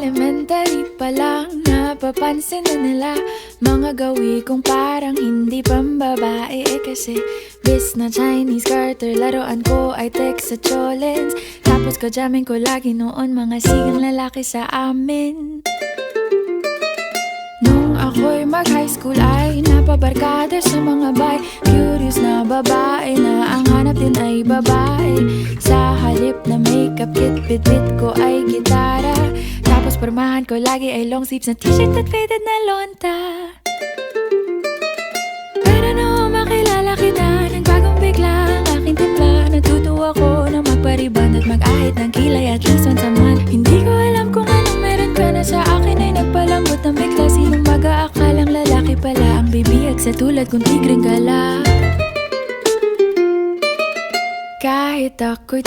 Elementary pa lang, napapansin na nila mga gawi kong parang hindi pambabae. Kasi bis na Chinese Carter, laruan ko ay text sa cholens. Tapos jamming ko lagi noon mga sigang lalaki sa amin. Nung ako'y mag-high school ay napabarkada sa mga bay. Curious na babae na ang hanap din ay babae. Sa halip na makeup kit, bit-bit ko ay gitara. Tapos pormahan ko lagi ay long sleeves na t-shirt at faded na lonta. Pero nung makilala kita, nagbagong bigla ang aking timpla. Natutuwa ko na magpariban at mag-ahit ng kilay at least once a month. Hindi ko alam kung anong meron ka na sa akin ay nagpalambot ng bigla. Sinong mag-aakalang lalaki pala ang bibihag sa tulad kong tigreng gala. Kahit ako'y